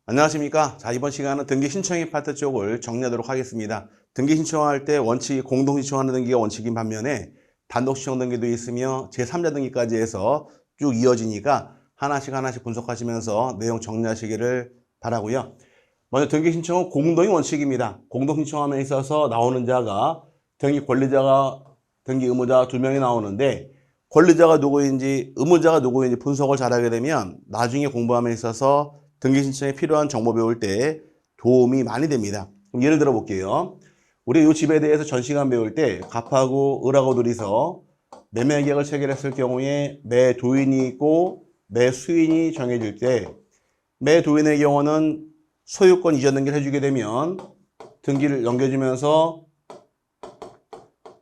안녕하십니까. 자, 이번 시간은 등기 신청인 파트 쪽을 정리하도록 하겠습니다. 등기 신청할 때 원칙이 공동 신청하는 등기가 원칙인 반면에 단독 신청 등기도 있으며 제3자 등기까지 해서 쭉 이어지니까 하나씩 분석하시면서 내용 정리하시기를 바라고요. 먼저 등기 신청은 공동이 원칙입니다. 공동 신청함에 있어서 나오는 자가 등기 권리자가 등기 의무자 2명이 나오는데 권리자가 누구인지 의무자가 누구인지 분석을 잘하게 되면 나중에 공부함에 있어서 등기 신청에 필요한 정보 배울 때 도움이 많이 됩니다. 그럼 예를 들어 볼게요. 우리 이 집에 대해서 전 시간 배울 때 갑하고 을하고 둘이서 매매 계약을 체결했을 경우에 매 도인이 있고 매 수인이 정해질 때 매 도인의 경우는 소유권 이전 등기를 해주게 되면 등기를 넘겨주면서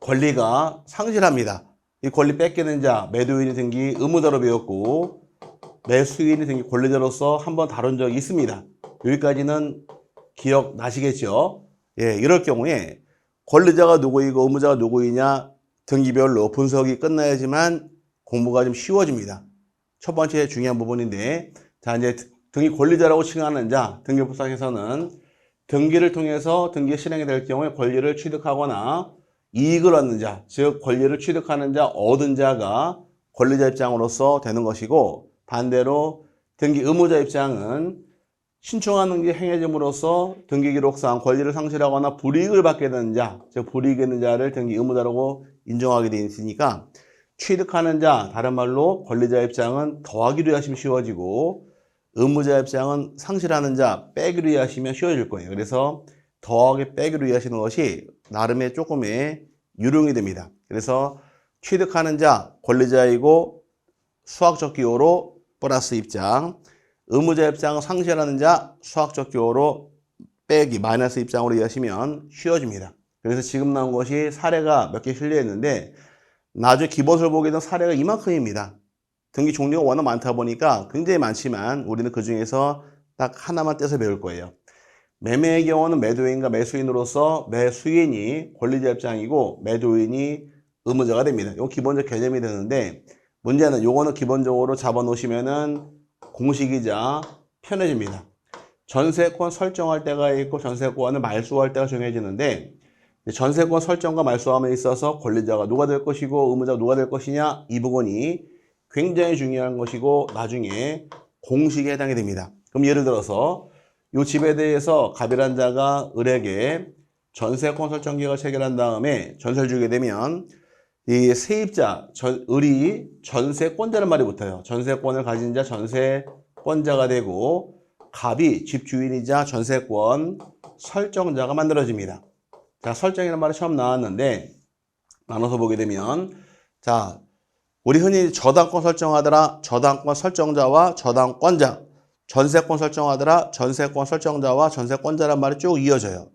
권리가 상실합니다. 이 권리 뺏기는 자, 매도인이 등기 의무자로 배웠고 매수인이 등기 권리자로서 한번 다룬 적이 있습니다. 여기까지는 기억나시겠죠? 예, 이럴 경우에 권리자가 누구이고 의무자가 누구이냐 등기별로 분석이 끝나야지만 공부가 좀 쉬워집니다. 첫 번째 중요한 부분인데, 자, 이제 등기 권리자라고 칭하는 자, 등기법상에서는 등기를 통해서 등기 실행이 될 경우에 권리를 취득하거나 이익을 얻는 자, 즉 권리를 취득하는 자, 얻은 자가 권리자 입장으로서 되는 것이고, 반대로 등기 의무자 입장은 신청하는 게 행해짐으로써 등기기록상 권리를 상실하거나 불이익을 받게 되는 자, 즉 불이익 있는 자를 등기 의무자라고 인정하게 되어 있으니까 취득하는 자, 다른 말로 권리자 입장은 더하기로 하시면 쉬워지고 의무자 입장은 상실하는 자 빼기로 이해하시면 쉬워질 거예요. 그래서 더하기 빼기로 이해하시는 것이 나름의 조금의 유용이 됩니다. 그래서 취득하는 자 권리자이고 수학적 기호로 플러스 입장, 의무자 입장은 상실하는 자 수학적 기호로 빼기 마이너스 입장으로 이해하시면 쉬워집니다. 그래서 지금 나온 것이 사례가 몇 개 실려 있는데 나중에 기본서를 보게 되면 사례가 이만큼입니다. 등기 종류가 워낙 많다 보니까 굉장히 많지만 우리는 그 중에서 딱 하나만 떼서 배울 거예요. 매매의 경우는 매도인과 매수인으로서 매수인이 권리자 입장이고 매도인이 의무자가 됩니다. 이건 기본적 개념이 되는데 문제는 요거는 기본적으로 잡아놓으시면은 공식이자 편해집니다. 전세권 설정할 때가 있고 전세권을 말소할 때가 정해지는데 전세권 설정과 말소함에 있어서 권리자가 누가 될 것이고 의무자가 누가 될 것이냐 이 부분이 굉장히 중요한 것이고 나중에 공식에 해당이 됩니다. 그럼 예를 들어서 이 집에 대해서 갑이란 자가 을에게 전세권 설정 계약을 체결한 다음에 전세를 주게 되면 이 세입자, 을이 전세권자라는 말이 붙어요. 전세권을 가진 자 전세권자가 되고 갑이 집주인이자 전세권 설정자가 만들어집니다. 자, 설정이라는 말이 처음 나왔는데 나눠서 보게 되면 자, 우리 흔히 저당권 설정하더라 저당권 설정자와 저당권자, 전세권 설정하더라 전세권 설정자와 전세권자란 말이 쭉 이어져요.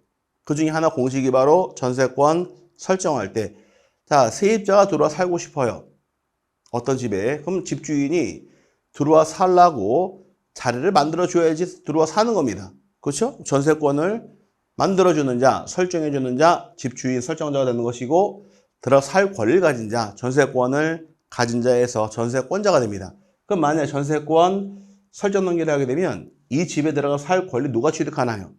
그 중에 하나 공식이 바로 전세권 설정할 때 자, 세입자가 들어와 살고 싶어요. 어떤 집에. 그럼 집주인이 들어와 살라고 자리를 만들어줘야지 들어와 사는 겁니다. 그렇죠? 전세권을 만들어주는 자, 설정해주는 자, 집주인 설정자가 되는 것이고 들어와 살 권리를 가진 자, 전세권을 가진 자에서 전세권자가 됩니다. 그럼 만약에 전세권 설정 등기를 하게 되면 이 집에 들어가 살 권리 누가 취득하나요?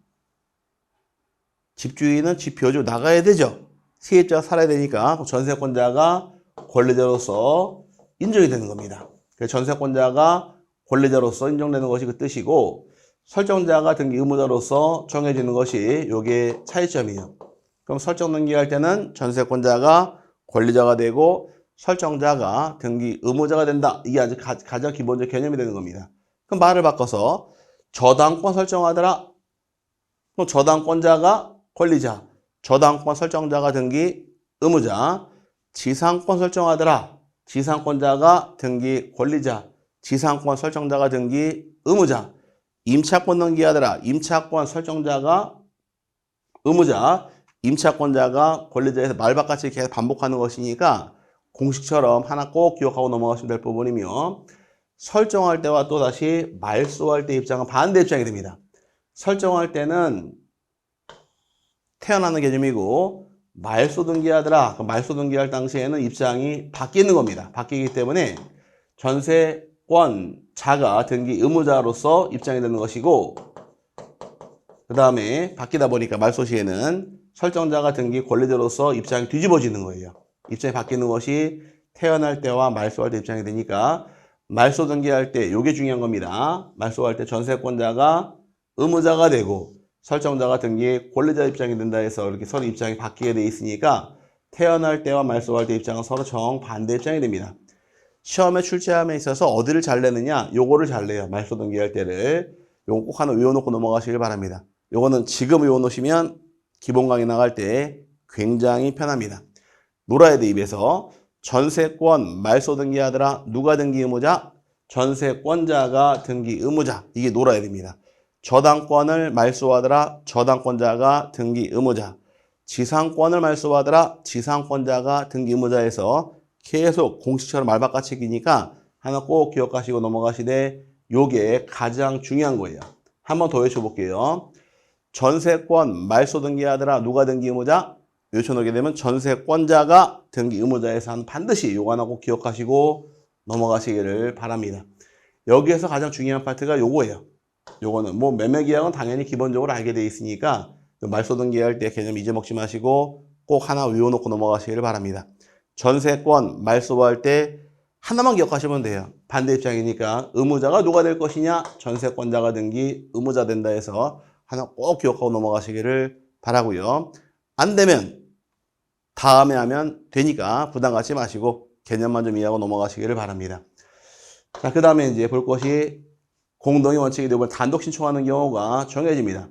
집주인은 집 비워주고 나가야 되죠. 세입자가 살아야 되니까 전세권자가 권리자로서 인정이 되는 겁니다. 그래서 전세권자가 권리자로서 인정되는 것이 그 뜻이고 설정자가 등기 의무자로서 정해지는 것이 이게 차이점이에요. 그럼 설정 등기할 때는 전세권자가 권리자가 되고 설정자가 등기 의무자가 된다. 이게 아주 가장 기본적 개념이 되는 겁니다. 그럼 말을 바꿔서 저당권 설정하더라. 그럼 저당권자가 권리자, 저당권 설정자가 등기 의무자, 지상권 설정하더라. 지상권자가 등기 권리자, 지상권 설정자가 등기 의무자, 임차권 등기하더라. 임차권 설정자가 의무자, 임차권자가 권리자에서 말바같이 계속 반복하는 것이니까 공식처럼 하나 꼭 기억하고 넘어가시면 될 부분이며 설정할 때와 또다시 말소할 때 입장은 반대 입장이 됩니다. 설정할 때는 태어나는 개념이고 말소 등기하더라. 말소 등기할 당시에는 입장이 바뀌는 겁니다. 바뀌기 때문에 전세권자가 등기 의무자로서 입장이 되는 것이고 그 다음에 바뀌다 보니까 말소시에는 설정자가 등기 권리자로서 입장이 뒤집어지는 거예요. 입장이 바뀌는 것이 태어날 때와 말소할 때 입장이 되니까 말소 등기할 때 이게 중요한 겁니다. 말소할 때 전세권자가 의무자가 되고 설정자가 등기 권리자 입장이 된다 해서 이렇게 서로 입장이 바뀌게 돼 있으니까 태어날 때와 말소할 때 입장은 서로 정반대 입장이 됩니다. 시험에 출제함에 있어서 어디를 잘 내느냐? 요거를 잘 내요. 말소 등기할 때를. 요거 꼭 하나 외워놓고 넘어가시길 바랍니다. 요거는 지금 외워놓으시면 기본 강의 나갈 때 굉장히 편합니다. 놀아야 돼, 입에서. 전세권 말소 등기하더라. 누가 등기 의무자? 전세권자가 등기 의무자. 이게 놀아야 됩니다. 저당권을 말소하더라. 저당권자가 등기 의무자. 지상권을 말소하더라. 지상권자가 등기 의무자에서 계속 공식처럼 말바꿔치기니까 하나 꼭 기억하시고 넘어가시되 요게 가장 중요한 거예요. 한번 더 외쳐볼게요. 전세권 말소 등기하더라. 누가 등기 의무자? 외쳐놓게 되면 전세권자가 등기 의무자에서 반드시 요거 하나 꼭 기억하시고 넘어가시기를 바랍니다. 여기에서 가장 중요한 파트가 요거예요. 요거는 뭐 매매계약은 당연히 기본적으로 알게 돼 있으니까 말소 등기할 때 개념 잊어먹지 마시고 꼭 하나 외워놓고 넘어가시기를 바랍니다. 전세권 말소할 때 하나만 기억하시면 돼요. 반대 입장이니까 의무자가 누가 될 것이냐? 전세권자가 등기 의무자 된다 해서 하나 꼭 기억하고 넘어가시기를 바라고요. 안 되면 다음에 하면 되니까 부담 갖지 마시고 개념만 좀 이해하고 넘어가시기를 바랍니다. 자, 그 다음에 이제 볼 것이 공동의 원칙이 되고 단독 신청하는 경우가 정해집니다.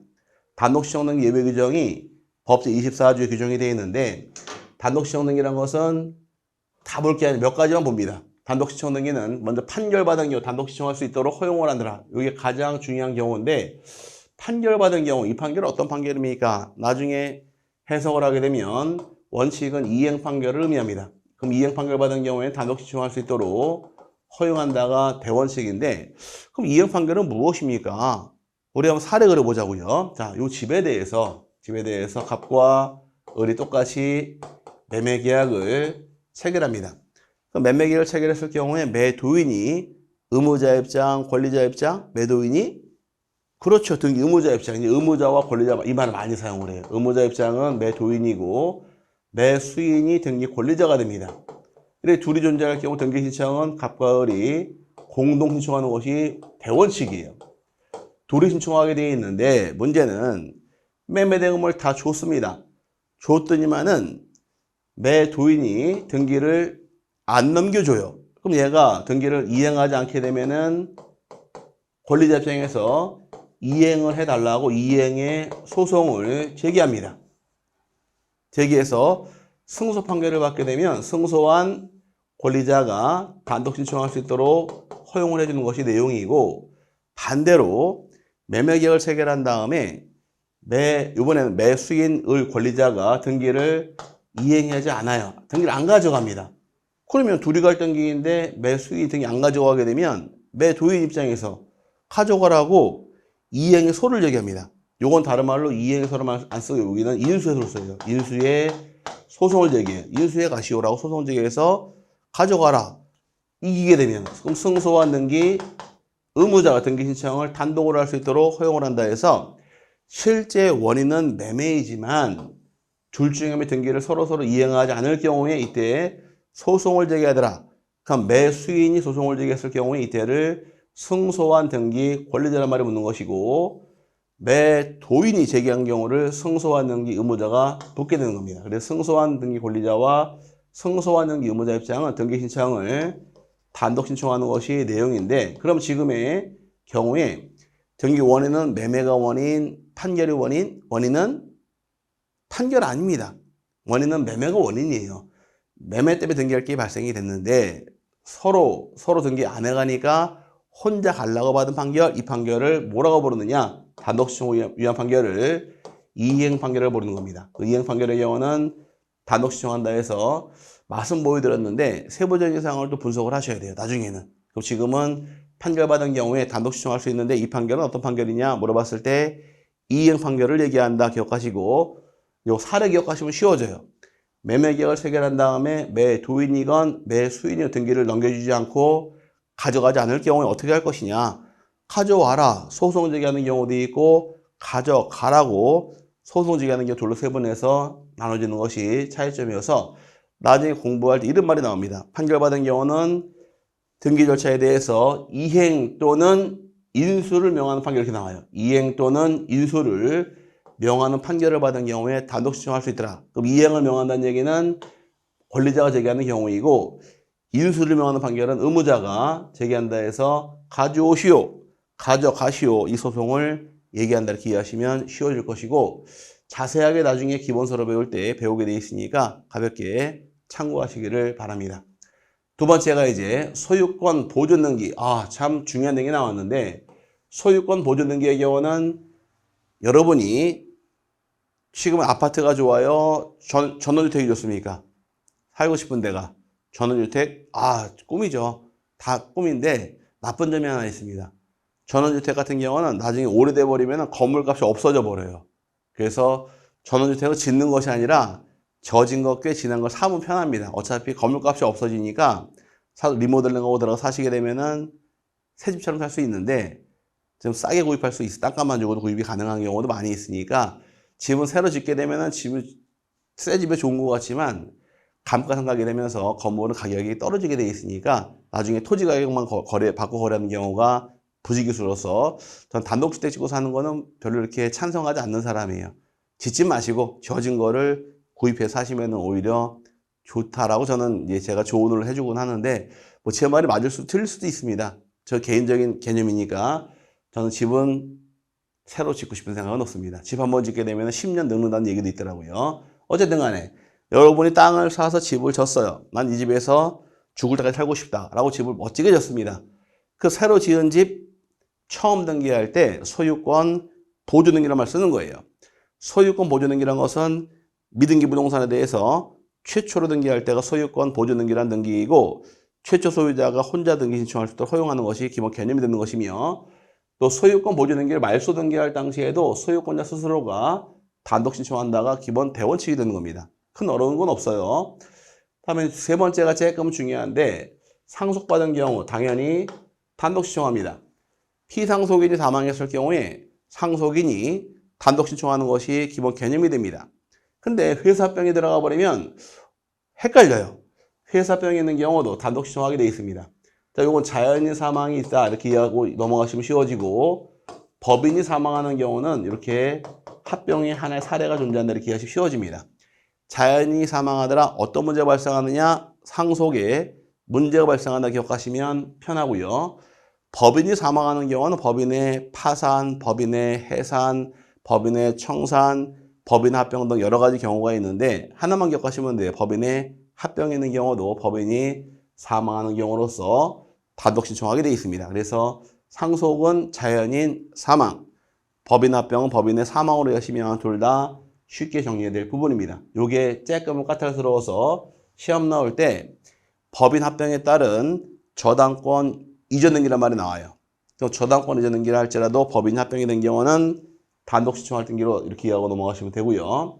단독 신청 등기 예외 규정이 법제 24조에 규정이 되어 있는데 단독 신청 등기란 것은 다 볼 게 아니라 몇 가지만 봅니다. 단독 신청 등기는 먼저 판결받은 경우 단독 신청할 수 있도록 허용을 한다. 이게 가장 중요한 경우인데 판결받은 경우 이 판결은 어떤 판결입니까? 나중에 해석을 하게 되면 원칙은 이행 판결을 의미합니다. 그럼 이행 판결 받은 경우에 단독 신청할 수 있도록 허용한다가 대원칙인데 그럼 이행 판결은 무엇입니까? 우리 한번 사례 그려보자고요. 자, 요 집에 대해서 갑과 을이 똑같이 매매 계약을 체결합니다. 그럼 매매 계약을 체결했을 경우에 매도인이 의무자 입장, 권리자 입장, 매도인이 그렇죠. 등기 의무자 입장. 이제 의무자와 권리자 이 말을 많이 사용을 해요. 의무자 입장은 매도인이고 매수인이 등기 권리자가 됩니다. 이렇게 둘이 존재할 경우 등기 신청은 갑과 을이 공동 신청하는 것이 대원칙이에요. 둘이 신청하게 되어 있는데 문제는 매매대금을 다 줬습니다. 줬더니만은 매도인이 등기를 안 넘겨줘요. 그럼 얘가 등기를 이행하지 않게 되면은 권리자 입장에서 이행을 해달라고 이행의 소송을 제기합니다. 제기해서 승소 판결을 받게 되면 승소한 권리자가 단독 신청할 수 있도록 허용을 해주는 것이 내용이고 반대로 매매계약을 체결한 다음에 이번에는 매수인 을 권리자가 등기를 이행하지 않아요. 등기를 안 가져갑니다. 그러면 둘이 갈 등기인데 매수인이 등기 안 가져가게 되면 매도인 입장에서 가져가라고 이행의 소를 제기합니다. 요건 다른 말로 이행의 소를 안 쓰고 여기는 인수의 소를 써요. 인수의 소송을 제기해요. 인수에 가시오라고 소송 제기해서 가져가라. 이기게 되면 그럼 승소한 등기 의무자가 등기 신청을 단독으로 할 수 있도록 허용을 한다 해서 실제 원인은 매매이지만 둘 중에 등기를 서로 이행하지 않을 경우에 이때 소송을 제기하더라. 그럼 매수인이 소송을 제기했을 경우에 이때를 승소한 등기 권리자란 말이 묻는 것이고 매도인이 제기한 경우를 승소한 등기 의무자가 붙게 되는 겁니다. 그래서 승소한 등기 권리자와 승소한 등기 의무자 입장은 등기 신청을 단독 신청하는 것이 내용인데 그럼 지금의 경우에 등기 원인은 매매가 원인, 판결이 원인, 원인은 판결 아닙니다. 원인은 매매가 원인이에요. 매매 때문에 등기할 게 발생이 됐는데 서로 등기 안 해가니까 혼자 가려고 받은 판결, 이 판결을 뭐라고 부르느냐? 단독 신청 위한 판결을 이행 판결을 부르는 겁니다. 그 이행 판결의 경우는 단독 신청한다 해서 맛은 보여드렸는데 세부적인 사항을 또 분석을 하셔야 돼요. 나중에는. 그럼 지금은 판결받은 경우에 단독 신청할 수 있는데 이 판결은 어떤 판결이냐 물어봤을 때 이행 판결을 얘기한다 기억하시고 요 사례 기억하시면 쉬워져요. 매매 계약을 체결한 다음에 매도인이건 매수인이 등기를 넘겨주지 않고 가져가지 않을 경우에 어떻게 할 것이냐. 가져와라. 소송 제기하는 경우도 있고 가져가라고 소송지휘하는 게 둘로 세분해서 나눠지는 것이 차이점이어서 나중에 공부할 때 이런 말이 나옵니다. 판결받은 경우는 등기 절차에 대해서 이행 또는 인수를 명하는 판결이 이렇게 나와요. 이행 또는 인수를 명하는 판결을 받은 경우에 단독 신청할 수 있더라. 그럼 이행을 명한다는 얘기는 권리자가 제기하는 경우이고, 인수를 명하는 판결은 의무자가 제기한다 해서 가져오시오, 가져가시오 이 소송을 얘기한다 이렇게 이해하시면 쉬워질 것이고, 자세하게 나중에 기본서로 배울 때 배우게 돼 있으니까 가볍게 참고하시기를 바랍니다. 두 번째가 이제 소유권 보존 등기. 참 중요한 내용이 나왔는데, 소유권 보존 등기의 경우는 여러분이 지금 아파트가 좋아요? 전원주택이 좋습니까? 살고 싶은 데가. 전원주택? 꿈이죠. 다 꿈인데 나쁜 점이 하나 있습니다. 전원주택 같은 경우는 나중에 오래돼 버리면 건물값이 없어져 버려요. 그래서 전원주택을 짓는 것이 아니라 져진 거 꽤 지난 걸 사면 편합니다. 어차피 건물값이 없어지니까 리모델링하고 들어가 사시게 되면은 새 집처럼 살 수 있는데 좀 싸게 구입할 수 있어. 땅값만 주고도 구입이 가능한 경우도 많이 있으니까 집은 새로 짓게 되면은 새 집에 좋은 것 같지만 감가상각이 되면서 건물은 가격이 떨어지게 돼 있으니까 나중에 토지 가격만 받고 거래하는 경우가 부지기수로서 전 단독주택 짓고 사는 거는 별로 이렇게 찬성하지 않는 사람이에요. 짓지 마시고 져진 거를 구입해서 사시면 오히려 좋다라고 저는 제가 조언을 해주곤 하는데, 뭐 제 말이 맞을 수도 틀릴 수도 있습니다. 저 개인적인 개념이니까 저는 집은 새로 짓고 싶은 생각은 없습니다. 집 한번 짓게 되면 10년 늙는다는 얘기도 있더라고요. 어쨌든 간에 여러분이 땅을 사서 집을 졌어요. 난 이 집에서 죽을 때까지 살고 싶다라고 집을 멋지게 졌습니다. 그 새로 지은 집 처음 등기할 때 소유권 보존 등기란 말 쓰는 거예요. 소유권 보존 등기란 것은 미등기 부동산에 대해서 최초로 등기할 때가 소유권 보존 등기란 등기이고, 최초 소유자가 혼자 등기 신청할 수 있도록 허용하는 것이 기본 개념이 되는 것이며, 또 소유권 보존 등기를 말소 등기할 당시에도 소유권자 스스로가 단독 신청한다가 기본 대원칙이 되는 겁니다. 큰 어려운 건 없어요. 다음에 세 번째가 조금 중요한데, 상속받은 경우 당연히 단독 신청합니다. 피상속인이 사망했을 경우에 상속인이 단독 신청하는 것이 기본 개념이 됩니다. 근데 회사병이 들어가 버리면 헷갈려요. 회사병이 있는 경우도 단독 신청하게 되어 있습니다. 자, 요건 자연인 사망이 있다 이렇게 이해하고 넘어가시면 쉬워지고, 법인이 사망하는 경우는 이렇게 합병의 하나의 사례가 존재한다 이렇게 이해하시면 쉬워집니다. 자연인이 사망하더라 어떤 문제가 발생하느냐, 상속에 문제가 발생한다 기억하시면 편하고요. 법인이 사망하는 경우는 법인의 파산, 법인의 해산, 법인의 청산, 법인 합병 등 여러 가지 경우가 있는데 하나만 기억하시면 돼요. 법인의 합병이 있는 경우도 법인이 사망하는 경우로서 단독 신청하게 되어 있습니다. 그래서 상속은 자연인 사망, 법인 합병은 법인의 사망으로 하시면 둘 다 쉽게 정리될 부분입니다. 요게 조금 까탈스러워서 시험 나올 때 법인 합병에 따른 저당권 이전 등기란 말이 나와요. 또 저당권 이전 등기를 할지라도 법인 합병이 된 경우는 단독 신청할 등기로 이렇게 이해하고 넘어가시면 되고요.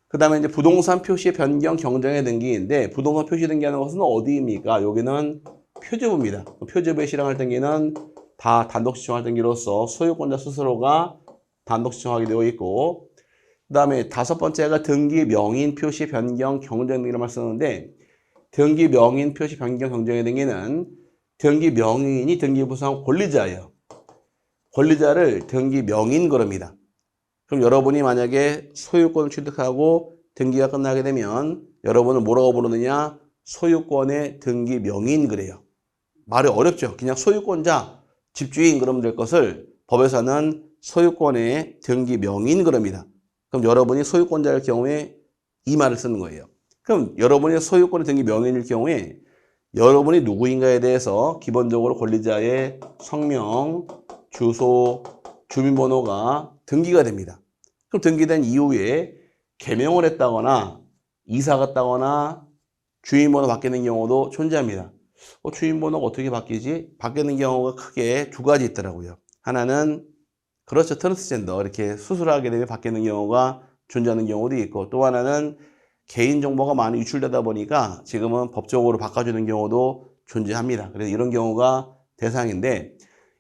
그 다음에 이제 부동산 표시 변경 경정의 등기인데, 부동산 표시 등기하는 것은 어디입니까? 여기는 표제부입니다. 표제부에 실행할 등기는 다 단독 신청할 등기로서 소유권자 스스로가 단독 신청하게 되어 있고, 그 다음에 다섯 번째가 등기 명인 표시 변경 경정 등기를 말 쓰는데, 등기 명인 표시 변경 경정의 등기는 등기 명인이 등기 부상 권리자예요. 권리자를 등기 명인 그럽니다. 그럼 여러분이 만약에 소유권을 취득하고 등기가 끝나게 되면 여러분을 뭐라고 부르느냐? 소유권의 등기 명인 그래요. 말이 어렵죠. 그냥 소유권자, 집주인 그러면 될 것을 법에서는 소유권의 등기 명인 그럽니다. 그럼 여러분이 소유권자일 경우에 이 말을 쓰는 거예요. 그럼 여러분이 소유권의 등기 명인일 경우에 여러분이 누구인가에 대해서 기본적으로 권리자의 성명, 주소, 주민번호가 등기가 됩니다. 그럼 등기된 이후에 개명을 했다거나 이사 갔다거나 주민번호 바뀌는 경우도 존재합니다. 주민번호가 어떻게 바뀌지? 바뀌는 경우가 크게 두 가지 있더라고요. 하나는 그렇죠, 트랜스젠더 이렇게 수술하게 되면 바뀌는 경우가 존재하는 경우도 있고, 또 하나는 개인정보가 많이 유출되다 보니까 지금은 법적으로 바꿔주는 경우도 존재합니다. 그래서 이런 경우가 대상인데,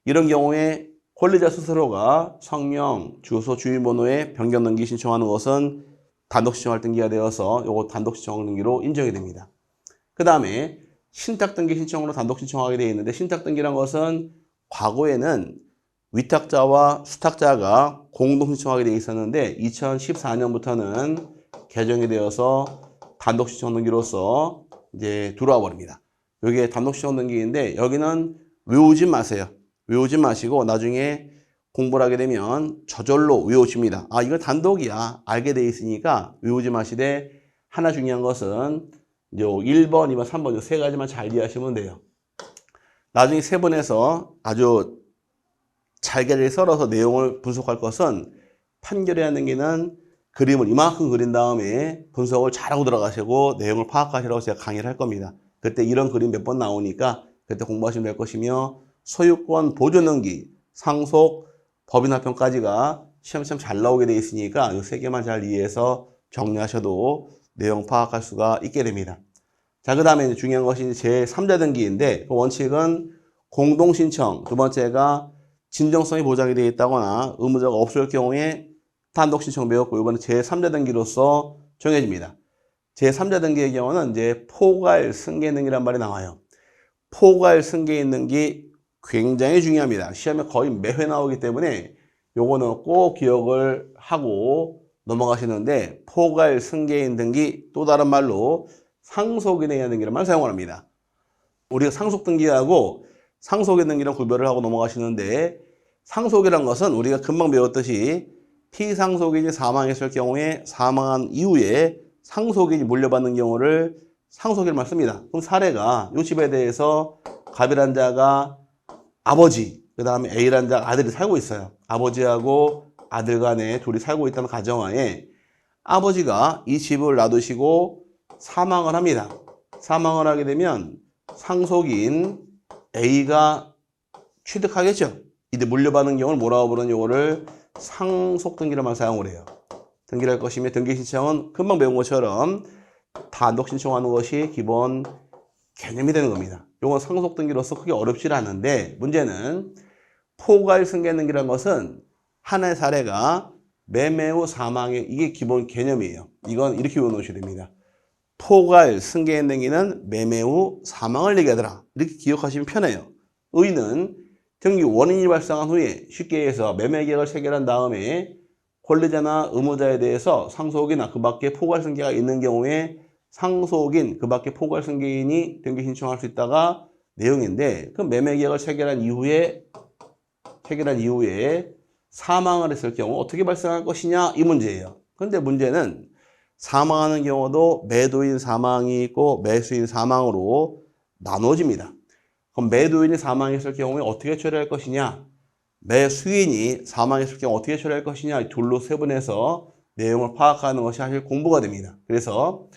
이런 경우에 권리자 스스로가 성명, 주소, 주민번호에 변경 등기 신청하는 것은 단독 신청할 등기가 되어서 요거 단독 신청 등기로 인정이 됩니다. 그 다음에 신탁 등기 신청으로 단독 신청하게 되어 있는데, 신탁 등기란 것은 과거에는 위탁자와 수탁자가 공동 신청하게 되어 있었는데 2014년부터는 개정이 되어서 단독 신청 등기로서 이제 들어와 버립니다. 여기에 단독 신청 등기인데 여기는 외우지 마세요. 외우지 마시고 나중에 공부를 하게 되면 저절로 외우십니다. 아, 이거 단독이야. 알게 돼 있으니까 외우지 마시되, 하나 중요한 것은 이제 1번, 2번, 3번 이 세 가지만 잘 이해하시면 돼요. 나중에 세번에서 아주 잘게 썰어서 내용을 분석할 것은 판결해야 하는 게는 그림을 이만큼 그린 다음에 분석을 잘하고 들어가시고 내용을 파악하시라고 제가 강의를 할 겁니다. 그때 이런 그림 몇 번 나오니까 그때 공부하시면 될 것이며, 소유권 보존 등기, 상속, 법인 합병까지가 시험에 참 잘 나오게 돼 있으니까 이 세 개만 잘 이해해서 정리하셔도 내용 파악할 수가 있게 됩니다. 자, 그 다음에 중요한 것이 제3자 등기인데, 그 원칙은 공동신청, 두 번째가 진정성이 보장이 되어 있다거나 의무자가 없을 경우에 단독 신청 배웠고, 이번에 제3자 등기로서 정해집니다. 제3자 등기의 경우는 이제 포괄 승계인 등기란 말이 나와요. 포괄 승계인 등기 굉장히 중요합니다. 시험에 거의 매회 나오기 때문에 요거는 꼭 기억을 하고 넘어가시는데, 포괄 승계인 등기, 또 다른 말로 상속인에 의한 등기란 말을 사용합니다. 우리가 상속 등기하고 상속인 등기랑 구별을 하고 넘어가시는데, 상속이란 것은 우리가 금방 배웠듯이 피상속인이 사망했을 경우에 사망한 이후에 상속인이 물려받는 경우를 상속인을 씁니다. 그럼 사례가 이 집에 대해서 갑이란 자가 아버지, 그 다음에 A란 자 아들이 살고 있어요. 아버지하고 아들 간에 둘이 살고 있다는 가정하에 아버지가 이 집을 놔두시고 사망을 합니다. 사망을 하게 되면 상속인 A가 취득하겠죠. 이제 물려받는 경우를 뭐라고 부르는 용어를 상속등기로만 사용을 해요. 등기를 할 것이며, 등기 신청은 금방 배운 것처럼 단독 신청하는 것이 기본 개념이 되는 겁니다. 이건 상속등기로서 크게 어렵지 않은데, 문제는 포괄 승계등기라는 것은 하나의 사례가 매매 후 사망에, 이게 기본 개념이에요. 이건 이렇게 외워놓으셔야 됩니다. 포괄 승계인 등기는 매매 후 사망을 얘기하더라. 이렇게 기억하시면 편해요. 의는 등기 원인이 발생한 후에, 쉽게 해서 매매계약을 체결한 다음에 권리자나 의무자에 대해서 상속이나 그 밖에 포괄 승계가 있는 경우에 상속인, 그 밖에 포괄 승계인이 등기 신청할 수 있다가 내용인데, 그 매매계약을 체결한 이후에 사망을 했을 경우 어떻게 발생할 것이냐, 이 문제예요. 그런데 문제는 사망하는 경우도 매도인 사망이 있고 매수인 사망으로 나눠집니다. 그럼 매도인이 사망했을 경우에 어떻게 처리할 것이냐, 매수인이 사망했을 경우 어떻게 처리할 것이냐, 둘로 세분해서 내용을 파악하는 것이 사실 공부가 됩니다. 그래서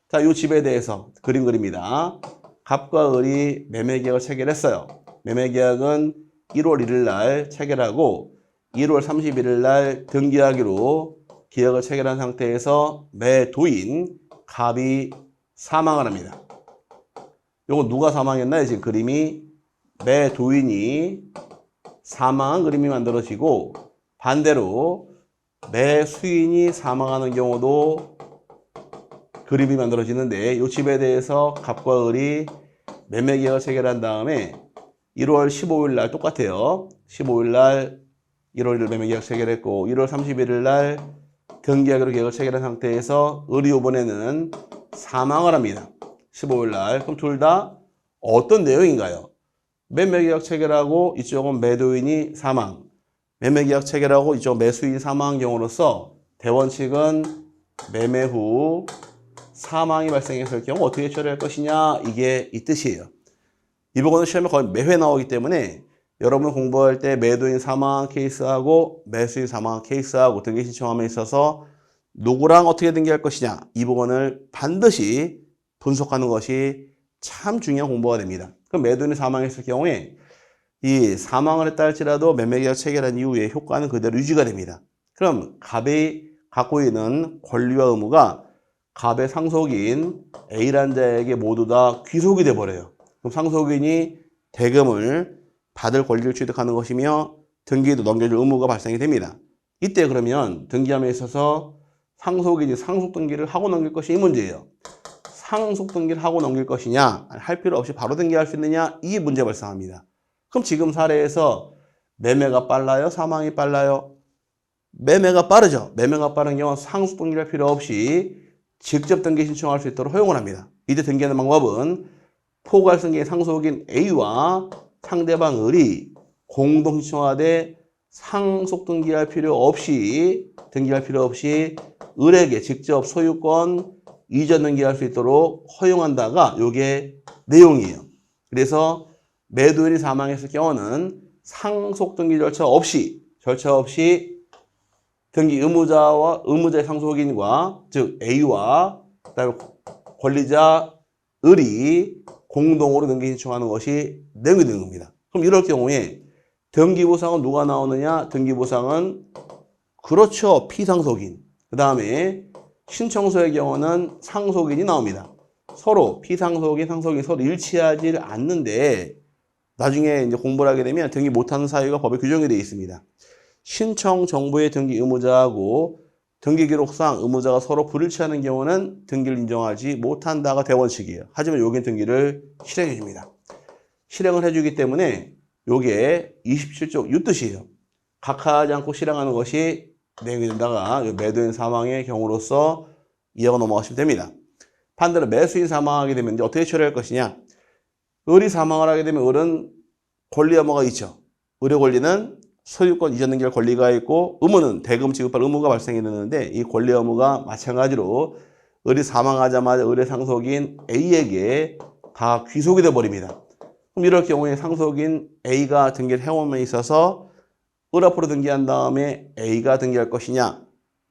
자, 이 집에 대해서 그림 그립니다. 갑과 을이 매매계약을 체결했어요. 매매계약은 1월 1일 날 체결하고 1월 31일 날 등기하기로 계약을 체결한 상태에서 매도인 갑이 사망을 합니다. 이거 누가 사망했나요? 지금 그림이 매도인이 사망한 그림이 만들어지고, 반대로 매수인이 사망하는 경우도 그림이 만들어지는데, 이 집에 대해서 갑과 을이 매매계약을 체결한 다음에 1월 15일 날 똑같아요. 15일 날 1월 1일 매매계약 체결했고 1월 31일 날 등기하기로 계약을 체결한 상태에서 을이 이번에는 사망을 합니다. 15일 날. 그럼 둘 다 어떤 내용인가요? 매매계약 체결하고 이쪽은 매도인이 사망, 매매계약 체결하고 이쪽 매수인이 사망한 경우로서 대원칙은 매매 후 사망이 발생했을 경우 어떻게 처리할 것이냐, 이게 이 뜻이에요. 이 부분은 시험에 거의 매회 나오기 때문에 여러분 공부할 때 매도인 사망 케이스하고 매수인 사망 케이스하고 등기 신청함에 있어서 누구랑 어떻게 등기할 것이냐, 이 부분을 반드시 분석하는 것이 참 중요한 공부가 됩니다. 그럼 매도인이 사망했을 경우에 이 사망을 했다 할지라도 매매계약 체결한 이후에 효과는 그대로 유지가 됩니다. 그럼 갑이 갖고 있는 권리와 의무가 갑의 상속인 A란 자에게 모두 다 귀속이 돼버려요. 그럼 상속인이 대금을 받을 권리를 취득하는 것이며 등기도 넘겨줄 의무가 발생이 됩니다. 이때 그러면 등기함에 있어서 상속인이 상속 등기를 하고 넘길 것이 이 문제예요. 상속 등기를 하고 넘길 것이냐, 할 필요 없이 바로 등기할 수 있느냐, 이 문제 발생합니다. 그럼 지금 사례에서 매매가 빨라요? 사망이 빨라요? 매매가 빠르죠. 매매가 빠른 경우는 상속 등기할 필요 없이 직접 등기 신청할 수 있도록 허용을 합니다. 이때 등기하는 방법은 포괄승계의 상속인 A와 상대방 을이 공동 신청하되 상속 등기할 필요 없이 을에게 직접 소유권 이전 등기할 수 있도록 허용한다가 요게 내용이에요. 그래서 매도인이 사망했을 경우는 상속 등기 절차 없이 등기 의무자의 상속인과 즉 A와 그다음에 권리자 을이 공동으로 등기 신청하는 것이 내용이 되는 겁니다. 그럼 이럴 경우에 등기보상은 누가 나오느냐? 등기보상은 그렇죠. 피상속인. 그 다음에 신청서의 경우는 상속인이 나옵니다. 서로 피상속인, 상속인 서로 일치하지 않는데 나중에 이제 공부를 하게 되면 등기 못하는 사유가 법에 규정이 되어 있습니다. 신청 정보의 등기 의무자하고 등기기록상 의무자가 서로 불일치하는 경우는 등기를 인정하지 못한다가 대원칙이에요. 하지만 여기는 등기를 실행해 줍니다. 실행을 해주기 때문에 요게 27조 이 뜻이에요. 각하하지 않고 실행하는 것이 내용이 된다가 매도인 사망의 경우로서 이해가 넘어가시면 됩니다. 반대로 매수인 사망하게 되면 이제 어떻게 처리할 것이냐. 을이 사망을 하게 되면 을은 권리 의무가 있죠. 을의 권리는 소유권 이전 등기할 권리가 있고 의무는 대금 지급할 의무가 발생이 되는데 이 권리 의무가 마찬가지로 을이 사망하자마자 을의 상속인 A에게 다 귀속이 돼 버립니다. 그럼 이럴 경우에 상속인 A가 등기를 해옴에 있어서 을 앞으로 등기한 다음에 A가 등기할 것이냐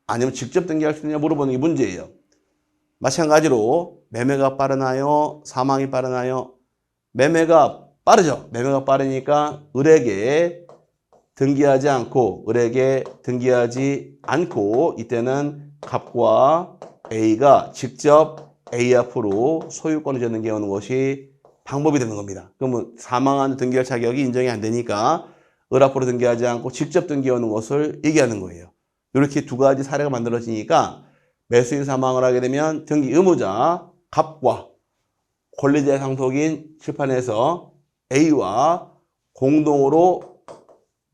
아니면 직접 등기할 수 있느냐 물어보는 게 문제예요. 마찬가지로 매매가 빠르나요? 사망이 빠르나요? 매매가 빠르죠. 매매가 빠르니까 을에게 등기하지 않고 이때는 갑과 A가 직접 A 앞으로 소유권을 젓는 게 오는 것이 방법이 되는 겁니다. 그러면 사망한 등기할 자격이 인정이 안 되니까 을 앞으로 등기하지 않고 직접 등기하는 것을 얘기하는 거예요. 이렇게 두 가지 사례가 만들어지니까 매수인 사망을 하게 되면 등기 의무자 갑과 권리자의 상속인 칠판에서 A와 공동으로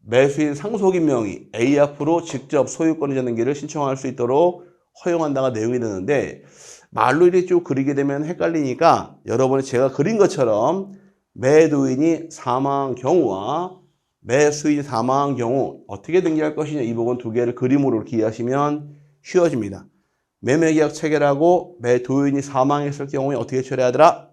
매수인 상속인 명의 A 앞으로 직접 소유권을 젓는 길을 신청할 수 있도록 허용한다가 내용이 되는데 말로 이렇게 쭉 그리게 되면 헷갈리니까 여러분이 제가 그린 것처럼 매도인이 사망한 경우와 매수인이 사망한 경우 어떻게 등기할 것이냐 이 부분 두 개를 그림으로 이렇게 이해하시면 쉬워집니다. 매매계약 체결하고 매도인이 사망했을 경우에 어떻게 처리하더라?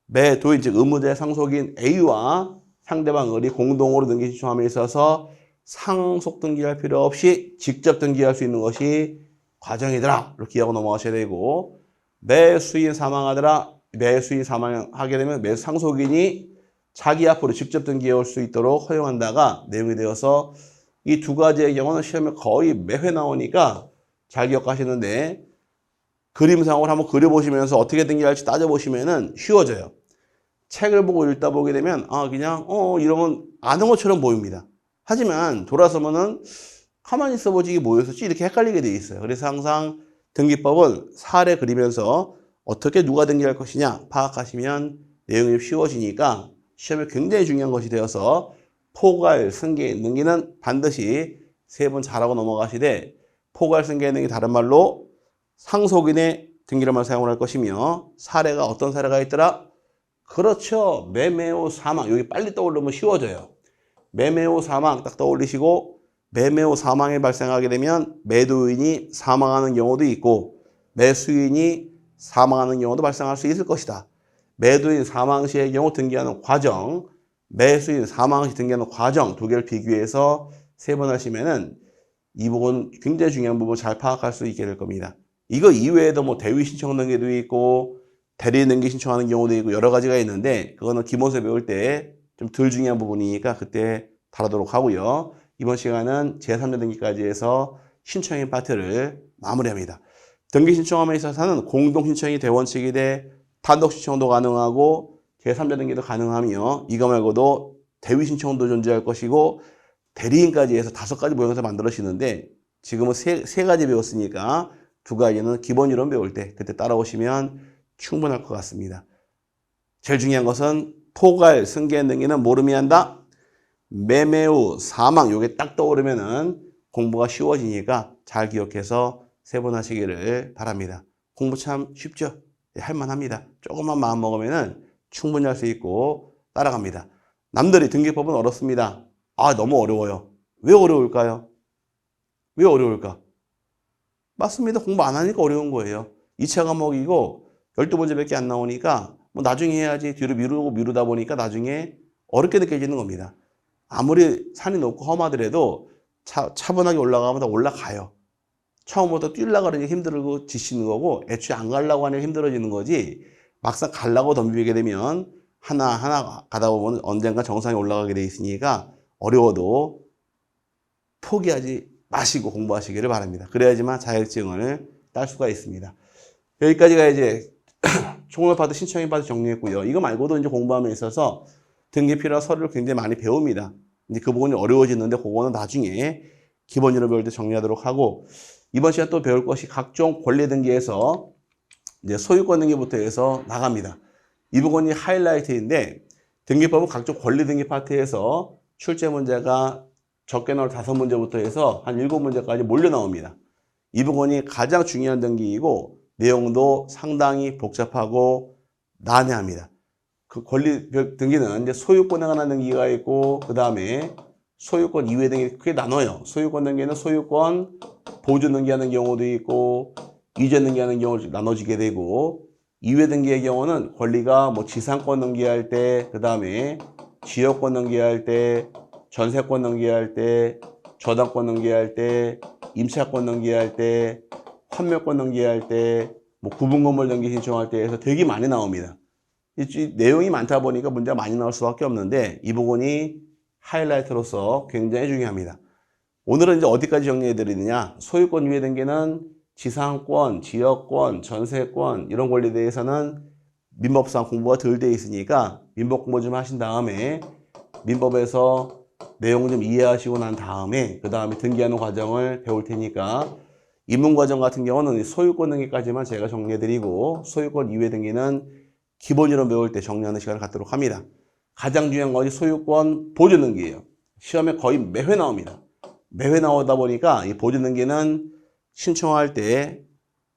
매도인 즉 의무자의 상속인 A와 상대방 을이 공동으로 등기 신청함에 있어서 상속 등기할 필요 없이 직접 등기할 수 있는 것이 과정이더라. 이렇게 이해하고 넘어가셔야 되고 매수인 사망하더라. 매수인 사망하게 되면 매수 상속인이 자기 앞으로 직접 등기해 올 수 있도록 허용한다가 내용이 되어서 이 두 가지의 경우는 시험에 거의 매회 나오니까 잘 기억하시는데 그림상으로 한번 그려보시면서 어떻게 등기할지 따져보시면은 쉬워져요. 책을 보고 읽다 보게 되면 그냥 이러면 아는 것처럼 보입니다. 하지만 돌아서면은 가만히 있어보지 이게 뭐였었지 이렇게 헷갈리게 돼 있어요. 그래서 항상 등기법은 사례 그리면서 어떻게 누가 등기할 것이냐 파악하시면 내용이 쉬워지니까 시험에 굉장히 중요한 것이 되어서 포괄, 승계, 능기는 반드시 3번 잘하고 넘어가시되 포괄, 승계, 능기 다른 말로 상속인의 등기를만 사용을 할 것이며 사례가 어떤 사례가 있더라? 그렇죠. 매매 후 사망. 여기 빨리 떠오르면 쉬워져요. 매매 후 사망 딱 떠올리시고 매매 후 사망이 발생하게 되면 매도인이 사망하는 경우도 있고 매수인이 사망하는 경우도 발생할 수 있을 것이다. 매도인 사망 시의 경우 등기하는 과정, 매수인 사망 시 등기하는 과정 두 개를 비교해서 3번 하시면은 이 부분 굉장히 중요한 부분 잘 파악할 수 있게 될 겁니다. 이거 이외에도 뭐 대위 신청 등기도 있고 대리 등기 신청하는 경우도 있고 여러 가지가 있는데 그거는 기본서 배울 때 좀 덜 중요한 부분이니까 그때 다루도록 하고요. 이번 시간은 제3자 등기까지 해서 신청인 파트를 마무리합니다. 등기 신청함에 있어서는 공동 신청이 대원칙이 돼 단독 신청도 가능하고 제3자 등기도 가능하며 이거 말고도 대위 신청도 존재할 것이고 대리인까지 해서 5가지 모형사 만들어지는데 지금은 세 가지 배웠으니까 2가지는 기본 이론 배울 때 그때 따라오시면 충분할 것 같습니다. 제일 중요한 것은 포괄, 승계 등기는 모름이 한다. 매매후, 사망 요게 딱 떠오르면은 공부가 쉬워지니까 잘 기억해서 세분하시기를 바랍니다. 공부 참 쉽죠? 할만합니다. 조금만 마음 먹으면은 충분히 할 수 있고 따라갑니다. 남들이 등기법은 어렵습니다. 아, 너무 어려워요. 왜 어려울까요? 왜 어려울까? 맞습니다. 공부 안 하니까 어려운 거예요. 2차 과목이고 12문제밖에 안 나오니까 뭐 나중에 해야지 뒤로 미루다 보니까 나중에 어렵게 느껴지는 겁니다. 아무리 산이 높고 험하더라도 차분하게 올라가면 다 올라가요. 처음부터 뛰려고 하니 힘들고 지치는 거고 애초에 안 가려고 하니 힘들어지는 거지 막상 가려고 덤비게 되면 하나하나 가다 보면 언젠가 정상에 올라가게 돼 있으니까 어려워도 포기하지 마시고 공부하시기를 바랍니다. 그래야지만 자격증을 딸 수가 있습니다. 여기까지가 이제 총론파트 신청인파트 정리했고요. 이거 말고도 이제 공부함에 있어서 등기 필요한 서류를 굉장히 많이 배웁니다. 이제 그 부분이 어려워지는데 그거는 나중에 기본 이론 배울 때 정리하도록 하고 이번 시간 또 배울 것이 각종 권리 등기에서 이제 소유권 등기부터 해서 나갑니다. 이 부분이 하이라이트인데 등기법은 각종 권리 등기 파트에서 출제 문제가 적게 나올 5문제부터 해서 한 7문제까지 몰려 나옵니다. 이 부분이 가장 중요한 등기이고 내용도 상당히 복잡하고 난해합니다. 그 권리 등기는 이제 소유권에 관한 등기가 있고 그 다음에 소유권 이외 등기 크게 나눠요. 소유권 등기는 소유권 보존 등기하는 경우도 있고 이전 등기하는 경우를 나눠지게 되고 이외 등기의 경우는 권리가 뭐 지상권 등기할 때 그 다음에 지역권 등기할 때 전세권 등기할 때 저당권 등기할 때 임차권 등기할 때 환매권 등기할 때 뭐 구분건물 등기 신청할 때 해서 되게 많이 나옵니다. 이 내용이 많다 보니까 문제가 많이 나올 수밖에 없는데 이 부분이 하이라이트로서 굉장히 중요합니다. 오늘은 이제 어디까지 정리해 드리느냐? 소유권 이외 등기는 지상권, 지역권, 전세권 이런 권리에 대해서는 민법상 공부가 덜 돼 있으니까 민법 공부 좀 하신 다음에 민법에서 내용 좀 이해하시고 난 다음에 그 다음에 등기하는 과정을 배울 테니까 입문 과정 같은 경우는 소유권 등기까지만 제가 정리해 드리고 소유권 이외 등기는 기본 이론 배울 때 정리하는 시간을 갖도록 합니다. 가장 중요한 것이 소유권 보존 등기예요. 시험에 거의 매회 나옵니다. 매회 나오다 보니까 이 보존 등기는 신청할 때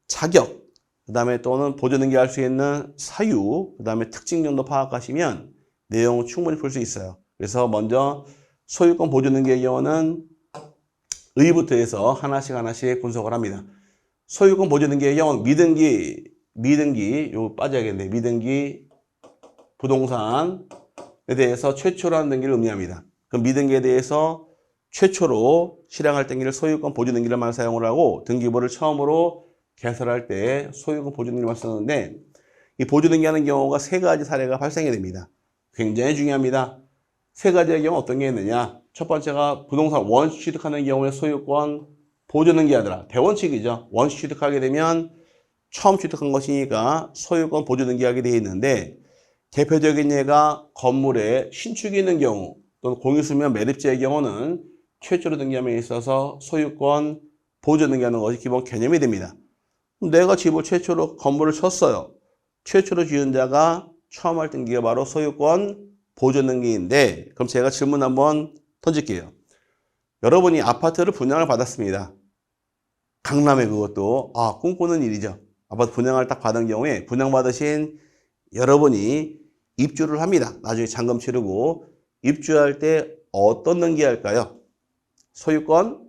자격, 그 다음에 또는 보존 등기할 수 있는 사유, 그 다음에 특징 정도 파악하시면 내용 충분히 풀 수 있어요. 그래서 먼저 소유권 보존 등기의 경우는 의부터 해서 하나씩 분석을 합니다. 소유권 보존 등기의 경우는 미등기 요거 빠져야겠네. 미등기 부동산에 대해서 최초로 하는 등기를 의미합니다. 그럼 미등기에 대해서 최초로 실행할 등기를 소유권 보존 등기를만 사용을 하고 등기부를 처음으로 개설할 때 소유권 보존 등기만 쓰는데 이 보존 등기하는 경우가 3가지 사례가 발생이 됩니다. 굉장히 중요합니다. 3가지의 경우 어떤 게 있느냐? 첫 번째가 부동산 원시 취득하는 경우에 소유권 보존 등기하더라. 대원칙이죠. 원시 취득하게 되면 처음 취득한 것이니까 소유권 보존 등기하게 되어 있는데 대표적인 예가 건물에 신축이 있는 경우 또는 공유수면 매립제의 경우는 최초로 등기함에 있어서 소유권 보존 등기하는 것이 기본 개념이 됩니다. 내가 집을 최초로 건물을 쳤어요. 최초로 지은 자가 처음 할 등기가 바로 소유권 보존 등기인데 그럼 제가 질문 한번 던질게요. 여러분이 아파트를 분양을 받았습니다. 강남에 그것도 꿈꾸는 일이죠. 아파트 분양을 딱 받은 경우에 분양받으신 여러분이 입주를 합니다. 나중에 잔금 치르고 입주할 때 어떤 등기할까요? 소유권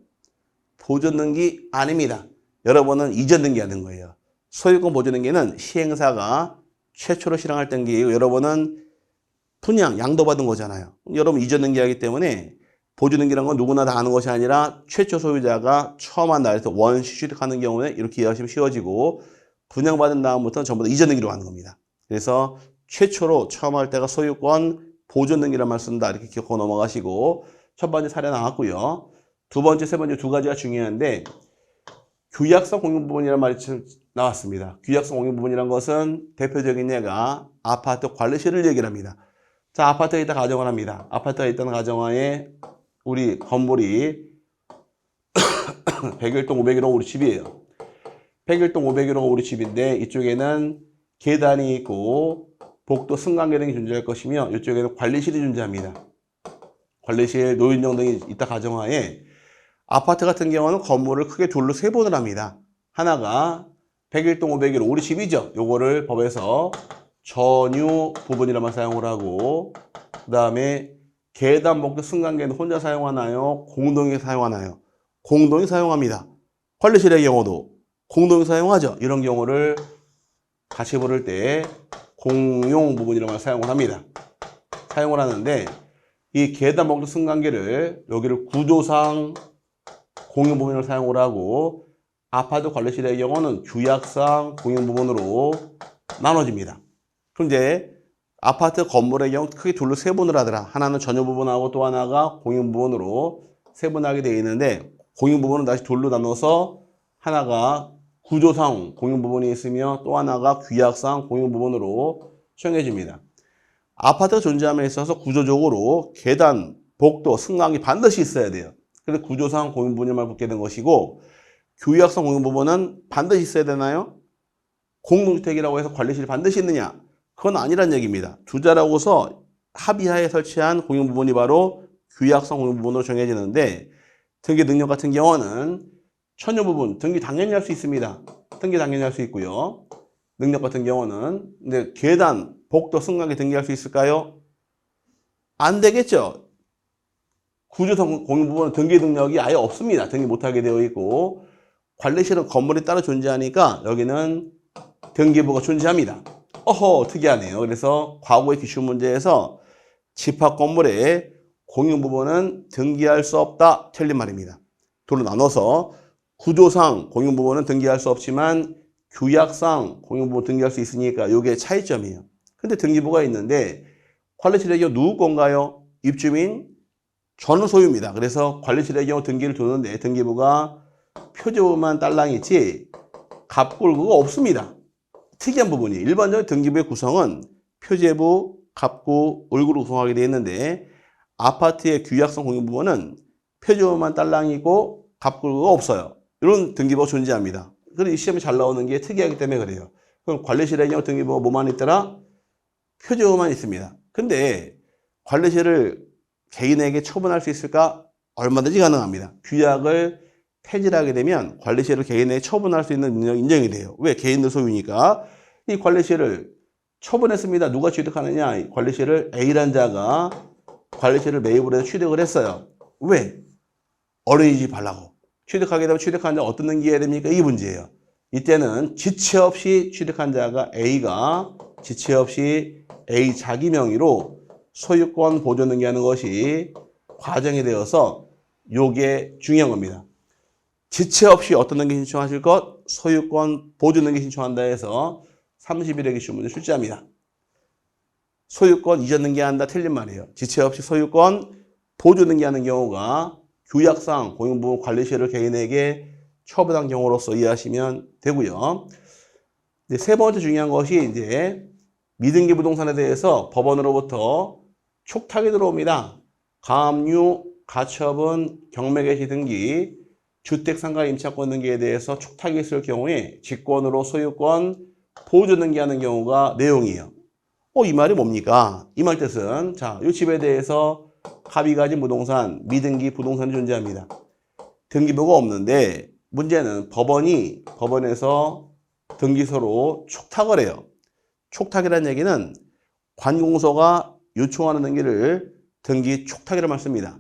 보존 등기 아닙니다. 여러분은 이전 등기하는 거예요. 소유권 보존 등기는 시행사가 최초로 실행할 등기이고 여러분은 분양, 양도받은 거잖아요. 여러분 이전 등기하기 때문에 보존 등기라는 건 누구나 다 아는 것이 아니라 최초 소유자가 처음 한 날에서 원시 취득하는 경우에 이렇게 이해하시면 쉬워지고 분양받은 다음부터는 전부 다 이전 등기로 하는 겁니다. 그래서 최초로 처음 할 때가 소유권 보존 등기란 말 쓴다 이렇게 기억하고 넘어가시고 첫 번째 사례 나왔고요. 두 번째, 세 번째 2가지가 중요한데 규약성 공유 부분이라는 말이 나왔습니다. 규약성 공유 부분이란 것은 대표적인 예가 아파트 관리실을 얘기를 합니다. 자, 아파트에 있다 가정을 합니다. 아파트가 있다는 가정하에 우리 건물이 101동 501호 우리 집이에요. 101동 501호가 우리 집인데 이쪽에는 계단이 있고 복도 승강계 등이 존재할 것이며 이쪽에는 관리실이 존재합니다. 관리실, 노인정 등이 있다 가정하에 아파트 같은 경우는 건물을 크게 둘로 세 분을 합니다. 하나가 101동 501호 우리 집이죠. 요거를 법에서 전유 부분이라만 사용을 하고 그 다음에 계단, 복도, 승강계는 혼자 사용하나요? 공동이 사용하나요? 공동이 사용합니다. 관리실의 경우도 공동이 사용하죠. 이런 경우를 같이 부를 때 공용 부분이라고 사용을 합니다. 사용을 하는데 이 계단, 복도, 승강계를 여기를 구조상 공용 부분으로 사용을 하고 아파트 관리실의 경우는 규약상 공용 부분으로 나눠집니다. 그럼 이제 아파트 건물의 경우 크게 둘로 세분을 하더라. 하나는 전용 부분하고 또 하나가 공용 부분으로 세분하게 되어 있는데 공용 부분은 다시 둘로 나눠서 하나가 구조상 공용 부분이 있으며 또 하나가 규약상 공용 부분으로 수용해 줍니다. 아파트가 존재함에 있어서 구조적으로 계단, 복도, 승강이 반드시 있어야 돼요. 그래서 구조상 공용 부분만 붙게 된 것이고 규약상 공용 부분은 반드시 있어야 되나요? 공동주택이라고 해서 관리실이 반드시 있느냐? 그건 아니란 얘기입니다. 두 자라고서 합의하에 설치한 공용 부분이 바로 규약상 공용 부분으로 정해지는데 등기 능력 같은 경우는 천여 부분, 등기 당연히 할 수 있습니다. 등기 당연히 할 수 있고요. 능력 같은 경우는 근데 계단, 복도, 승강기 등기할 수 있을까요? 안 되겠죠. 구조상 공용 부분은 등기 능력이 아예 없습니다. 등기 못하게 되어 있고 관리실은 건물이 따로 존재하니까 여기는 등기부가 존재합니다. 어허, 특이하네요. 그래서 과거의 기출 문제에서 집합 건물의 공용 부분은 등기할 수 없다. 틀린 말입니다. 둘로 나눠서 구조상 공용 부분은 등기할 수 없지만 규약상 공용 부분 등기할 수 있으니까 이게 차이점이에요. 근데 등기부가 있는데 관리실의 경우 누구 건가요? 입주민 저는 소유입니다. 그래서 관리실의 경우 등기를 두는데 등기부가 표제부만 딸랑이 있지 갑골구가 없습니다. 특이한 부분이 일반적인 등기부의 구성은 표제부, 갑구, 을구로 구성하게 되어 있는데 아파트의 규약상 공용 부분은 표제부만 딸랑이고 갑골구가 없어요. 이런 등기부가 존재합니다. 그래서 이 시험에 잘 나오는 게 특이하기 때문에 그래요. 그럼 관리실의 경우 등기부가 뭐만 있더라? 표제부만 있습니다. 근데 관리실을 개인에게 처분할 수 있을까? 얼마든지 가능합니다. 규약을 폐지하게 되면 관리실을 개인에게 처분할 수 있는 능력이 인정이 돼요. 왜? 개인들 소유니까. 이 관리실을 처분했습니다. 누가 취득하느냐? 이 관리실을 A란 자가 관리실을 매입을 해서 취득을 했어요. 왜? 어린이집 하려고. 취득하게 되면 취득한 자가 어떤 등기해야 됩니까? 이 문제예요. 이때는 지체 없이 취득한 자가 A가 지체 없이 A 자기 명의로 소유권 보존 등기하는 것이 과정이 되어서 요게 중요한 겁니다. 지체 없이 어떤 등기 신청하실 것? 소유권 보존 등기 신청한다 해서 30일의 기출 문제 출제합니다. 소유권 이전 등기한다 틀린 말이에요. 지체 없이 소유권 보존 등기하는 경우가 규약상 공용부분 관리실을 개인에게 처분한 경우로서 이해하시면 되고요. 이제 세 번째 중요한 것이 이제 미등기 부동산에 대해서 법원으로부터 촉탁이 들어옵니다. 가압류, 가처분, 경매개시 등기, 주택상가 임차권 등기에 대해서 촉탁이 있을 경우에 직권으로 소유권 보존 등기하는 경우가 내용이에요. 이 말이 뭡니까? 이 말 뜻은 자, 이 집에 대해서 합의 가진 부동산, 미등기 부동산이 존재합니다. 등기부가 없는데 문제는 법원에서 등기소로 촉탁을 해요. 촉탁이라는 얘기는 관공서가 요청하는 등기를 등기 촉탁이라고 씁니다.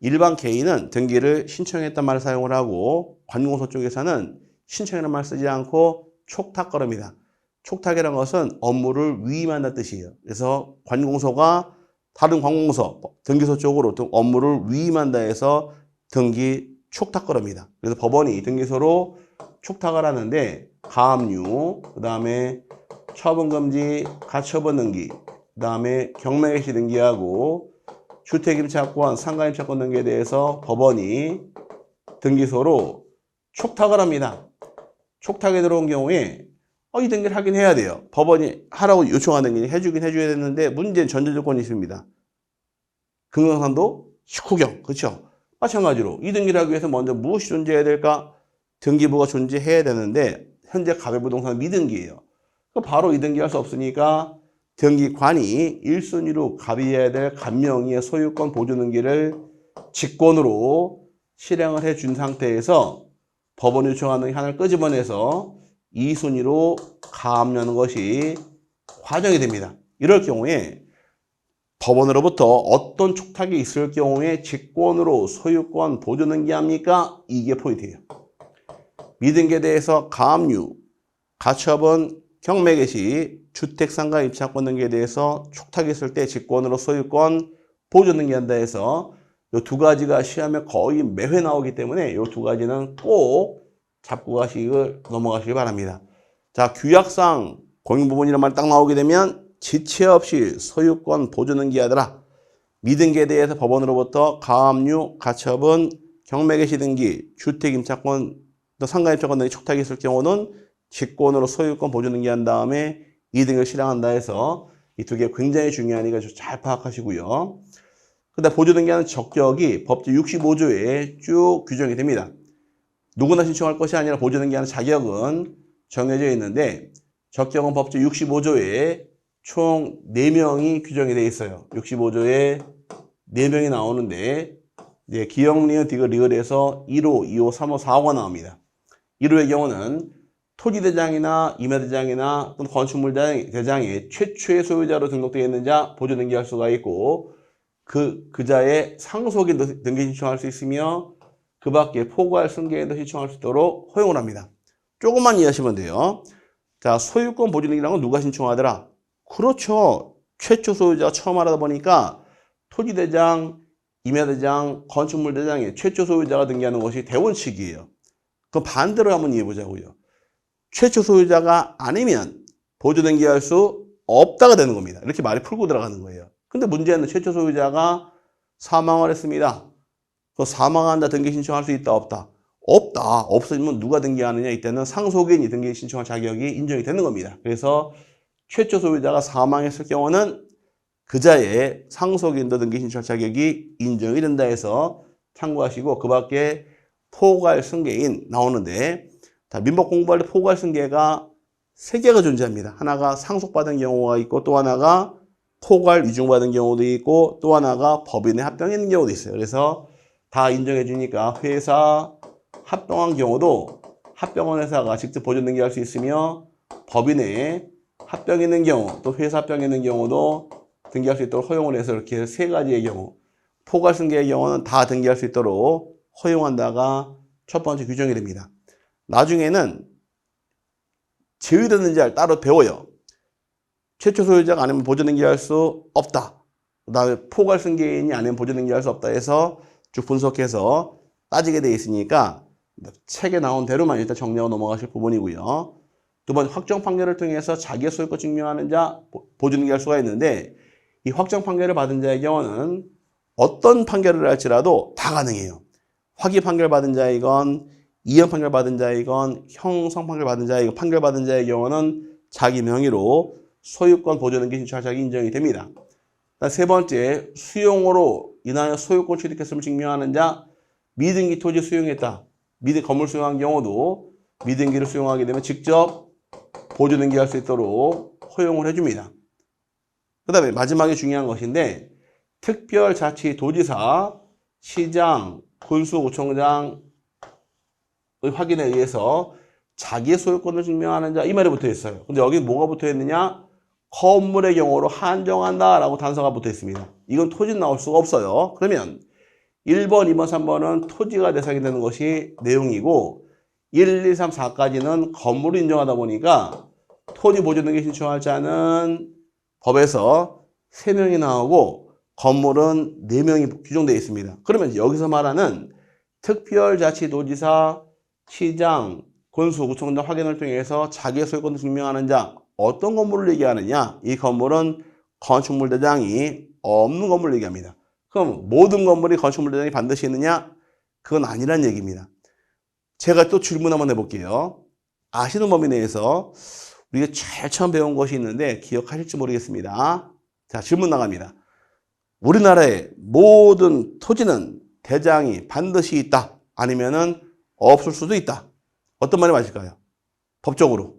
일반 개인은 등기를 신청했단 말을 사용을 하고 관공서 쪽에서는 신청이라는 말을 쓰지 않고 촉탁거립니다. 촉탁이라는 것은 업무를 위임한다는 뜻이에요. 그래서 관공서가 다른 관공서, 등기소 쪽으로 업무를 위임한다 해서 등기 촉탁거립니다. 그래서 법원이 등기소로 촉탁을 하는데 가압류, 그 다음에 처분금지, 가처분 등기, 그 다음에 경매개시 등기하고 주택임차권, 상가임차권 등기에 대해서 법원이 등기소로 촉탁을 합니다. 촉탁에 들어온 경우에 이 등기를 하긴 해야 돼요. 법원이 하라고 요청하는 등기를 해주긴 해줘야 되는데 문제는 전제조건이 있습니다. 금강산도 식후경. 그렇죠? 마찬가지로 이등기를 하기 위해서 먼저 무엇이 존재해야 될까? 등기부가 존재해야 되는데 현재 가ቤ부동산은 미등기예요. 바로 이등기할 수 없으니까 등기관이 1순위로 갑의해야 될 간명의의 소유권 보존등기를 직권으로 실행을 해준 상태에서 법원이 요청하는 등기 하나를 끄집어내서 2순위로 가압류하는 것이 과정이 됩니다. 이럴 경우에 법원으로부터 어떤 촉탁이 있을 경우에 직권으로 소유권 보존등기합니까? 이게 포인트예요. 미등기에 대해서 가압류, 가처분, 경매개시, 주택상가 입찰권 등기에 대해서 촉탁이 있을 때 직권으로 소유권 보존등기한다 해서 이 두 가지가 시험에 거의 매회 나오기 때문에 이 두 가지는 꼭 잡고 가시길 넘어가시기 바랍니다. 자, 규약상 공인부분이란 말 딱 나오게 되면 지체 없이 소유권 보존등기하더라. 미등기에 대해서 법원으로부터 가압류, 가처분, 경매개시 등기, 주택임차권, 또 상가임차권 등기 촉탁이 있을 경우는 직권으로 소유권 보존등기한 다음에 이등기를 실행한다 해서 이 두 개 굉장히 중요하니까 잘 파악하시고요. 그다음 보존등기하는 적격이 법제 65조에 쭉 규정이 됩니다. 누구나 신청할 것이 아니라 보존등기하는 자격은 정해져 있는데 적격은 법제 65조에 총 4명이 규정이 되어 있어요. 65조에 4명이 나오는데 기역, 리을, 디귿, 리을에서 1호, 2호, 3호, 4호가 나옵니다. 1호의 경우는 토지대장이나 임야대장이나 또는 건축물대장의 최초의 소유자로 등록되어 있는 자 보존등기할 수가 있고 그자의 상속인 등기 신청할 수 있으며 그 밖에 포괄 승계인도 신청할 수 있도록 허용을 합니다. 조금만 이해하시면 돼요. 자, 소유권 보존등기라는 건 누가 신청하더라? 그렇죠. 최초 소유자가 처음 하다 보니까 토지대장, 임야대장, 건축물대장의 최초 소유자가 등기하는 것이 대원칙이에요. 그럼 반대로 한번 이해해보자고요. 최초 소유자가 아니면 보존등기할 수 없다가 되는 겁니다. 이렇게 말이 풀고 들어가는 거예요. 근데 문제는 최초 소유자가 사망을 했습니다. 그 사망한다 등기 신청할 수 있다 없다? 없다. 없으면 누가 등기하느냐? 이때는 상속인이 등기 신청할 자격이 인정이 되는 겁니다. 그래서 최초 소유자가 사망했을 경우는 그자의 상속인도 등기 신청할 자격이 인정이 된다 해서 참고하시고 그 밖에 포괄 승계인 나오는데 자, 민법 공부할 때 포괄 승계가 3개가 존재합니다. 하나가 상속받은 경우가 있고 또 하나가 포괄 위중받은 경우도 있고 또 하나가 법인의 합병이 있는 경우도 있어요. 그래서 다 인정해 주니까 회사 합병한 경우도 합병한 회사가 직접 보존등기할 수 있으며 법인의 합병이 있는 경우 또 회사 합병이 있는 경우도 등기할 수 있도록 허용을 해서 이렇게 3가지의 경우 포괄 승계의 경우는 다 등기할 수 있도록 허용한다가 첫 번째 규정이 됩니다. 나중에는 제외되는지 따로 배워요. 최초 소유자가 아니면 보존등기할 수 없다. 그 다음에 포괄 승계인이 아니면 보존등기할 수 없다 해서 쭉 분석해서 따지게 돼 있으니까 책에 나온 대로만 일단 정리하고 넘어가실 부분이고요. 두 번째 확정 판결을 통해서 자기의 소유권 증명하는 자 보존등기할 수가 있는데 이 확정 판결을 받은 자의 경우는 어떤 판결을 할지라도 다 가능해요. 확의 판결 받은 자이건 이행 판결 받은 자이건 형성 판결 받은 자이건 판결 받은 자의 경우는 자기 명의로 소유권 보존등기 신청할 자격이 인정이 됩니다. 세 번째, 수용으로 인하여 소유권 취득했음을 증명하는 자, 미등기 토지 수용했다. 건물 수용한 경우도 미등기를 수용하게 되면 직접 보존등기할 수 있도록 허용을 해줍니다. 그 다음에 마지막에 중요한 것인데 특별자치도지사, 시장, 군수구청장의 확인에 의해서 자기의 소유권을 증명하는 자 이 말이 붙어 있어요. 근데 여기 뭐가 붙어 있느냐? 건물의 경우로 한정한다라고 단서가 붙어 있습니다. 이건 토지 나올 수가 없어요. 그러면 1번, 2번, 3번은 토지가 대상이 되는 것이 내용이고 1, 2, 3, 4까지는 건물을 인정하다 보니까 토지 보존등기 신청할 자는 법에서 3명이 나오고 건물은 4명이 규정되어 있습니다. 그러면 여기서 말하는 특별자치도지사, 시장, 군수구청장 확인을 통해서 자기의 소유권을 증명하는 자 어떤 건물을 얘기하느냐? 이 건물은 건축물 대장이 없는 건물을 얘기합니다. 그럼 모든 건물이 건축물 대장이 반드시 있느냐? 그건 아니란 얘기입니다. 제가 또 질문 한번 해볼게요. 아시는 범위 내에서 우리가 제일 처음 배운 것이 있는데 기억하실지 모르겠습니다. 자, 질문 나갑니다. 우리나라의 모든 토지는 대장이 반드시 있다. 아니면은 없을 수도 있다. 어떤 말이 맞을까요? 법적으로.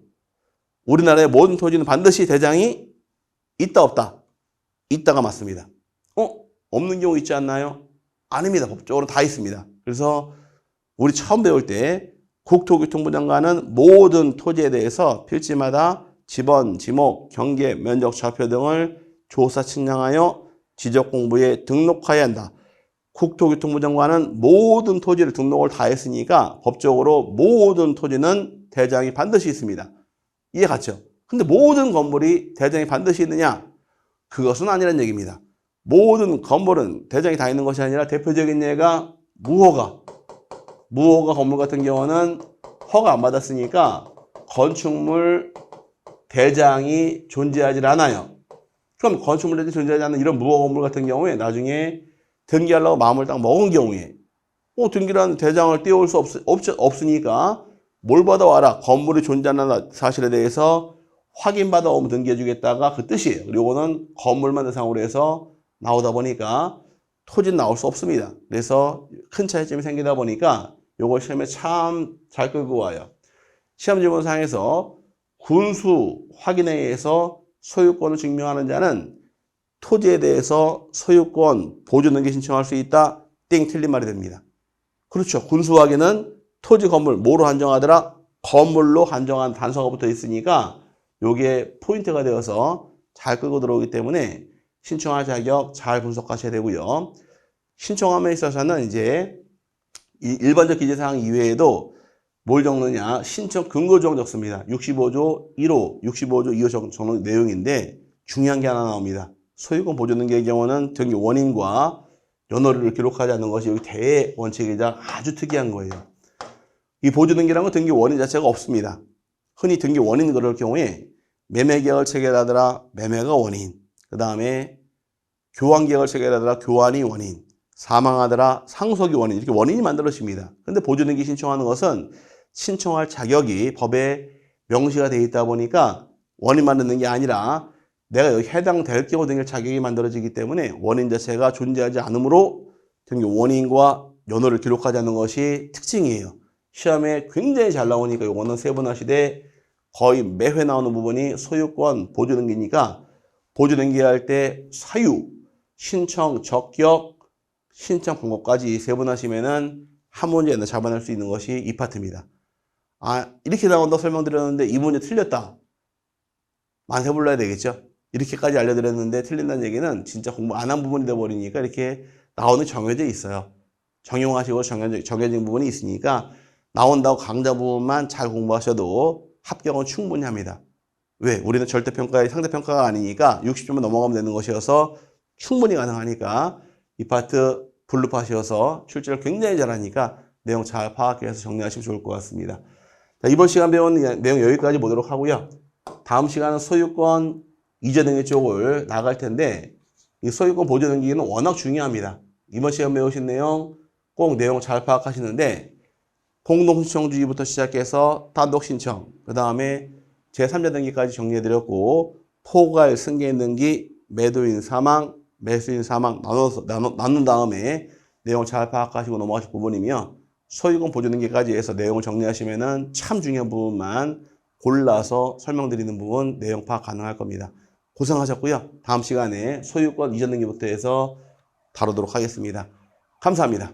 우리나라의 모든 토지는 반드시 대장이 있다, 없다? 있다가 맞습니다. 없는 경우 있지 않나요? 아닙니다. 법적으로 다 있습니다. 그래서 우리 처음 배울 때 국토교통부 장관은 모든 토지에 대해서 필지마다 지번, 지목, 경계, 면적, 좌표 등을 조사 측량하여 지적공부에 등록하여야 한다. 국토교통부 장관은 모든 토지를 등록을 다 했으니까 법적으로 모든 토지는 대장이 반드시 있습니다. 이해 갔죠? 근데 모든 건물이 대장이 반드시 있느냐? 그것은 아니란 얘기입니다. 모든 건물은 대장이 다 있는 것이 아니라 대표적인 예가 무허가 건물 같은 경우는 허가 안 받았으니까 건축물 대장이 존재하지 않아요. 그럼 건축물 대장이 존재하지 않는 이런 무허가 건물 같은 경우에 나중에 등기하려고 마음을 딱 먹은 경우에 등기라는 대장을 띄워올 수 없으니까 뭘 받아와라. 건물이 존재하는 사실에 대해서 확인받아 오면 등기해 주겠다가 그 뜻이에요. 그리고 이거는 건물만 대상으로 해서 나오다 보니까 토지는 나올 수 없습니다. 그래서 큰 차이점이 생기다 보니까 요거 시험에 참 잘 끌고 와요. 시험 지문상에서 군수 확인에 의해서 소유권을 증명하는 자는 토지에 대해서 소유권 보존 등기 신청할 수 있다. 땡 틀린 말이 됩니다. 그렇죠. 군수 확인은 토지 건물 뭐로 한정하더라? 건물로 한정한 단서가 붙어 있으니까 요게 포인트가 되어서 잘 끌고 들어오기 때문에 신청할 자격 잘 분석하셔야 되고요. 신청함에 있어서는 이제 이 일반적 기재사항 이외에도 뭘 적느냐? 신청 근거 조항 적습니다. 65조 1호, 65조 2호 적는 내용인데 중요한 게 하나 나옵니다. 소유권 보존 등기의 경우는 등기 원인과 연호를 기록하지 않는 것이 여기 대원칙이자 아주 특이한 거예요. 이 보존 등기라는 건 등기 원인 자체가 없습니다. 흔히 등기 원인 그럴 경우에 매매계약을 체결하더라 매매가 원인, 그 다음에 교환계약을 체결하더라 교환이 원인, 사망하더라 상속이 원인, 이렇게 원인이 만들어집니다. 근데 보존 등기 신청하는 것은 신청할 자격이 법에 명시가 되어 있다 보니까 원인 만드는 게 아니라 내가 여기 해당될 경우 등기 자격이 만들어지기 때문에 원인 자체가 존재하지 않으므로 등기 원인과 연호를 기록하지 않는 것이 특징이에요. 시험에 굉장히 잘 나오니까 이거는 세분화시대 거의 매회 나오는 부분이 소유권 보존 등기니까 보존 등기할 때 사유, 신청, 적격, 신청 방법까지 세분화시면은 한 문제에 잡아낼 수 있는 것이 이 파트입니다. 이렇게 나온다고 설명드렸는데 이 문제 틀렸다. 만세 불러야 되겠죠? 이렇게까지 알려드렸는데 틀린다는 얘기는 진짜 공부 안 한 부분이 돼버리니까 이렇게 나오는 정해져 있어요. 정용하시고 정해진 부분이 있으니까 나온다고 강좌 부분만 잘 공부하셔도 합격은 충분히 합니다. 왜? 우리는 절대평가의 상대평가가 아니니까 60점만 넘어가면 되는 것이어서 충분히 가능하니까 이 파트 블루팟이어서 출제를 굉장히 잘하니까 내용 잘 파악해서 정리하시면 좋을 것 같습니다. 자, 이번 시간 배운 내용 여기까지 보도록 하고요. 다음 시간은 소유권 이전 등기 쪽을 나갈 텐데 이 소유권 보존 등기는 워낙 중요합니다. 이번 시간 배우신 내용 꼭 내용 잘 파악하시는데 공동신청주의부터 시작해서 단독신청, 그 다음에 제3자 등기까지 정리해드렸고 포괄 승계인 등기, 매도인 사망, 매수인 사망 나눈 다음에 내용 잘 파악하시고 넘어가실 부분이며 소유권 보존 등기까지 해서 내용을 정리하시면은 참 중요한 부분만 골라서 설명드리는 부분 내용 파악 가능할 겁니다. 고생하셨고요. 다음 시간에 소유권 이전 등기부터 해서 다루도록 하겠습니다. 감사합니다.